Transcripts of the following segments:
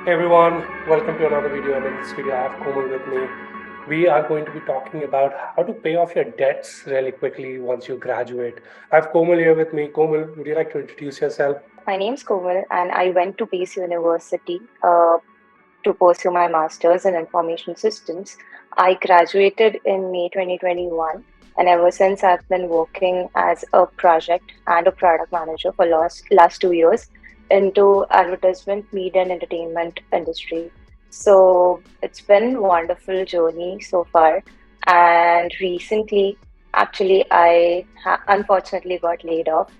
Hey everyone, welcome to another video. And in this video, I have Komal with me. We are going to be talking about how to pay off your debts really quickly once you graduate. I have Komal here with me. Komal, would you like to introduce yourself? My name's Komal, and I went to Pace University to pursue my master's in information systems. I graduated in May 2021, and ever since I've been working as a project and a product manager for last 2 years into advertisement, media, and entertainment industry. So it's been wonderful journey so far. And recently, actually, unfortunately got laid off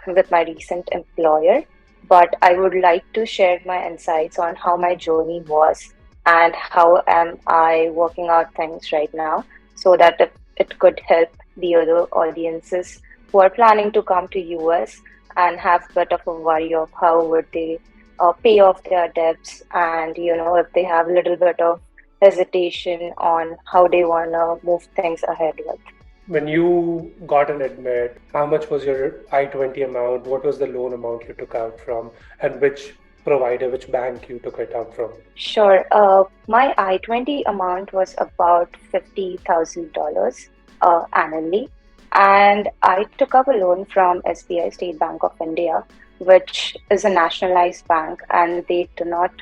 with my recent employer, but I would like to share my insights on how my journey was and how am I working out things right now so that it could help the other audiences who are planning to come to US and have a bit of a worry of how would they pay off their debts, and if they have a little bit of hesitation on how they want to move things ahead with. When you got an admit, how much was your I-20 amount? What was the loan amount you took out from? And which provider, which bank you took it out from? Sure. My I-20 amount was about $50,000 annually. And I took up a loan from SBI, State Bank of India, which is a nationalized bank, and they do not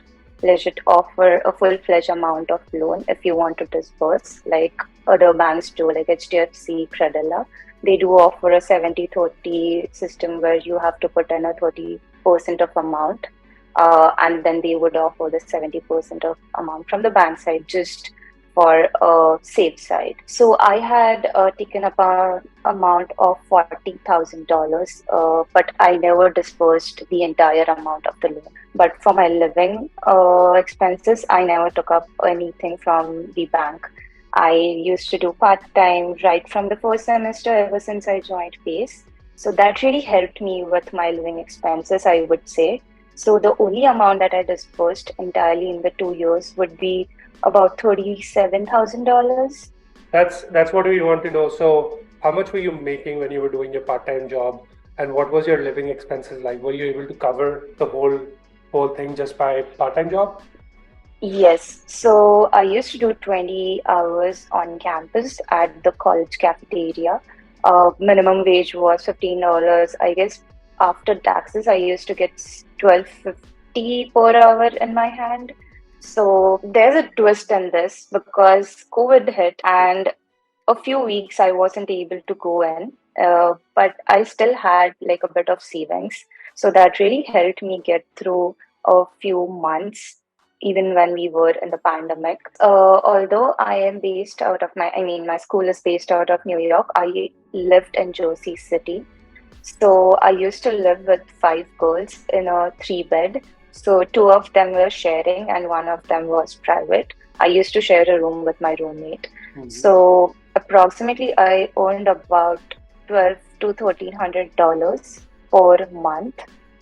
legit offer a full-fledged amount of loan if you want to disburse, like other banks do, like HDFC, Credila. They do offer a 70-30 system where you have to put in a 30% of amount, and then they would offer the 70% of amount from the bank side just for a safe side. So I had taken up an amount of $40,000, but I never disbursed the entire amount of the loan. But for my living expenses, I never took up anything from the bank. I used to do part-time right from the first semester ever since I joined PACE. So that really helped me with my living expenses, I would say. So the only amount that I disbursed entirely in the 2 years would be about $37,000. That's what we want to know. So, how much were you making when you were doing your part-time job, and what was your living expenses like? Were you able to cover the whole thing just by part-time job? Yes, so I used to do 20 hours on campus at the college cafeteria. Minimum wage was $15. I guess after taxes, I used to get 12.50 per hour in my hand. So there's a twist in this because COVID hit, and a few weeks I wasn't able to go in, but I still had like a bit of savings. So that really helped me get through a few months, even when we were in the pandemic. Although I am based out of my school is based out of New York, I lived in Jersey City. So I used to live with five girls in a three-bed. So two of them were sharing and one of them was private. I used to share a room with my roommate. So approximately I earned about 12 to $1,300 per month,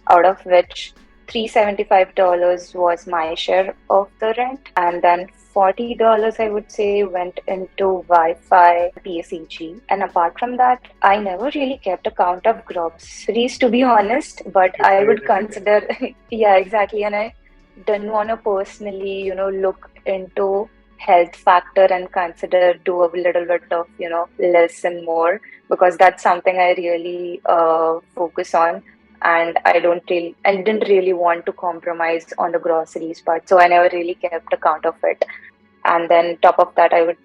out of which $375 was my share of the rent, and then $40 I would say went into Wi-Fi, PSEG. And apart from that, I never really kept a count of groceries, to be honest, but It's I very would difficult. consider, yeah, exactly. And I didn't want to personally, look into health factor and consider do a little bit of, less and more, because that's something I really focus on. And I didn't really want to compromise on the groceries part, so I never really kept account of it. And then top of that, I would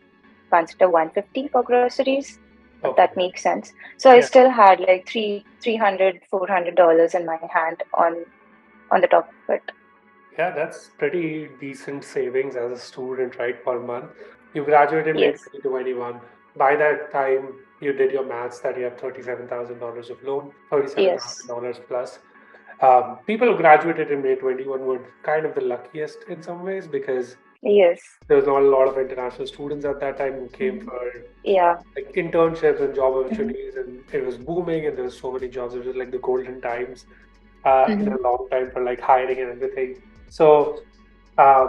consider 150 for groceries, if Okay. that makes sense. So I Yeah. still had like 300 $400 in my hand on the top of it. Yeah, that's pretty decent savings as a student, right, per month. You graduated May Yes. 2021. By that time, you did your maths that you have $37,000 of loan, Yes. $37,000 plus. People who graduated in May 21 were kind of the luckiest in some ways because Yes. there was not a lot of international students at that time who came Mhm. for Yeah. like internships and job Mhm. opportunities, and it was booming, and there was so many jobs. It was like the golden times in Mhm. a long time for like hiring and everything. So, uh,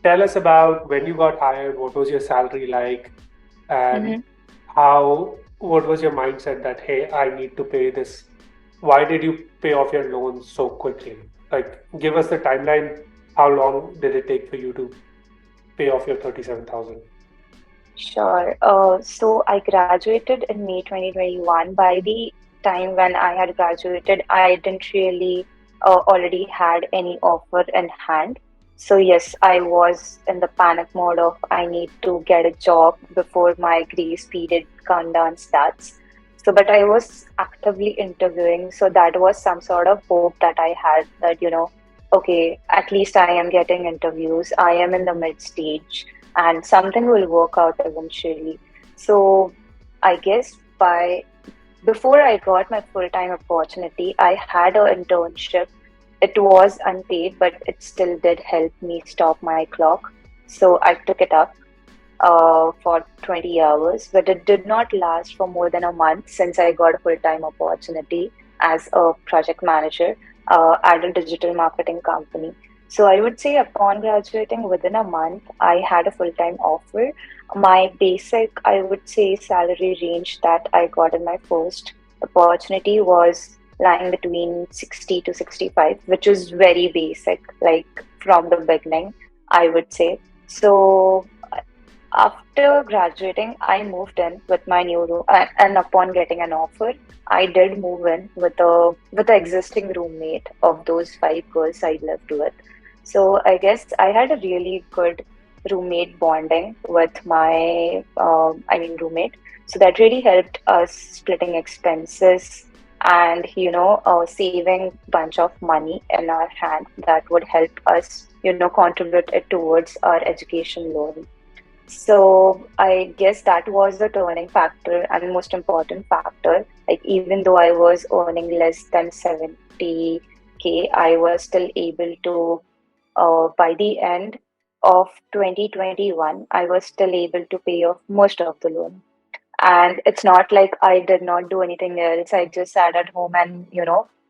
tell us about when you got hired. What was your salary like, and Mhm. what was your mindset that hey, I need to pay this? Why did you pay off your loans so quickly? Like, give us the timeline. how long did it take for you to pay off your 37,000? Sure. So I graduated in May 2021. By the time when I had graduated, I didn't really already had any offer in hand. So yes, I was in the panic mode of I need to get a job before my grace period countdown starts. So, but I was actively interviewing, so that was some sort of hope that I had that, okay, at least I am getting interviews. I am in the mid stage and something will work out eventually. So I guess by before I got my full-time opportunity, I had an internship. It was unpaid, but it still did help me stop my clock. So I took it up for 20 hours, but it did not last for more than a month since I got a full-time opportunity as a project manager at a digital marketing company. So I would say upon graduating within a month, I had a full-time offer. My basic, I would say, salary range that I got in my first opportunity was lying between 60 to 65, which is very basic, like from the beginning, I would say. So after graduating, I moved in with my new room, and upon getting an offer, I did move in with the existing roommate of those five girls I lived with. So I guess I had a really good roommate bonding with my, roommate. So that really helped us splitting expenses and saving bunch of money in our hand that would help us contribute it towards our education loan. So I guess that was the turning factor and most important factor. Like even though I was earning less than 70K, I was still able to, by the end of 2021, I was still able to pay off most of the loan. And it's not like I did not do anything else. I just sat at home and,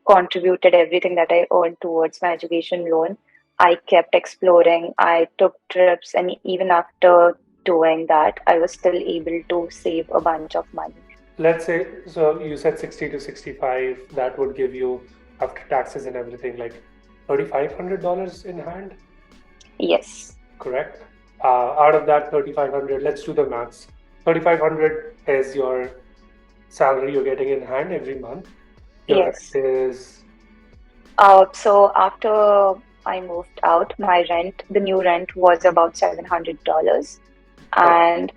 contributed everything that I earned towards my education loan. I kept exploring, I took trips, and even after doing that, I was still able to save a bunch of money. Let's say, so you said 60 to 65, that would give you, after taxes and everything, like $3,500 in hand, Yes. correct? Out of that 3,500, let's do the maths. 3,500 is your salary you're getting in hand every month. Your rent Yes. is, So after I moved out, my rent, the new rent was about $700. oh, And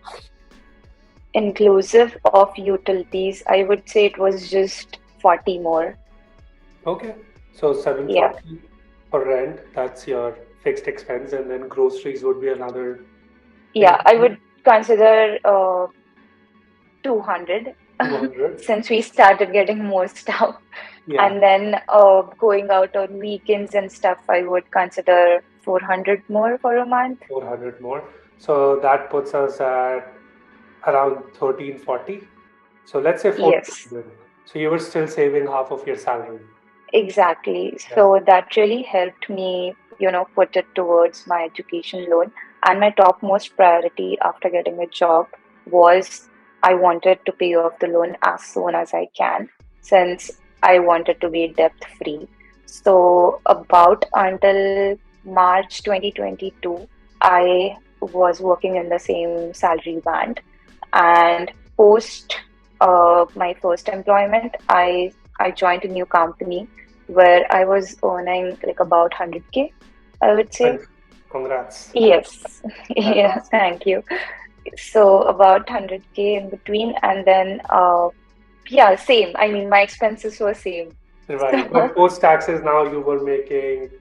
inclusive of utilities, I would say it was just 40 more. okay. So Yeah. 740 for rent, that's your fixed expense, and then groceries would be another Yeah, I 80, would consider 200 200. since we started getting more stuff. Yeah, And then going out on weekends and stuff, I would consider 400 more for a month. 400 more. So that puts us at around 1340. So let's say Yes. 1400. So you were still saving half of your salary. Exactly. Yeah. So that really helped me, put it towards my education loan. And my topmost priority after getting a job was I wanted to pay off the loan as soon as I can, since I wanted to be debt free. So about until March 2022, I was working in the same salary band. And post my first employment, I joined a new company where I was earning like about 100K, I would say. And congrats. Yes. That's Yeah, awesome. thank you. So about 100K in between, and then yeah, same. I mean, my expenses were same. Right. So But post taxes now you were making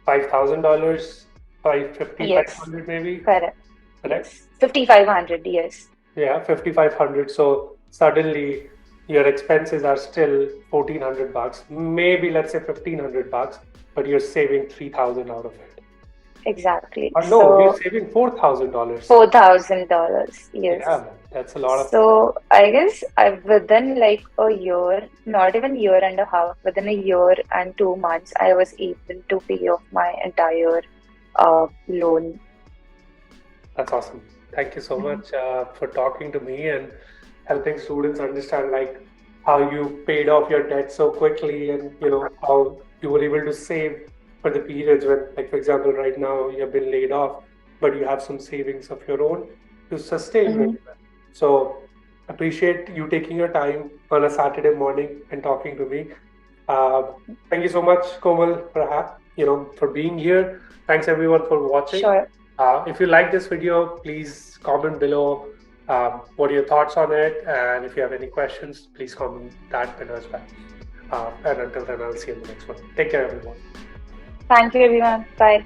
$5,000, 550, yes, 500 maybe, correct. correct? Yes, 5,500. Yes, Yeah, 5,500. So suddenly your expenses are still 1,400 bucks, maybe let's say 1,500 bucks, but you're saving 3,000 out of it. exactly. Or no, you're So saving $4,000. $4,000. Yes. Yeah, that's a lot of. So I guess I within like a year, not even year and a half, within a year and 2 months, I was able to pay off my entire loan. That's awesome. Thank you so Mhm. much for talking to me and helping students understand like how you paid off your debt so quickly and how you were able to save. for the periods when, like for example, right now you have been laid off, but you have some savings of your own to sustain Mm-hmm. really well. So appreciate you taking your time on a Saturday morning and talking to me. Uh, Thank you so much, Komal, for for being here. Thanks everyone for watching. Sure. If you like this video, please comment below what are your thoughts on it, and if you have any questions, please comment that below as well. And until then, I'll see you in the next one. Take care, everyone. Thank you, everyone. Bye.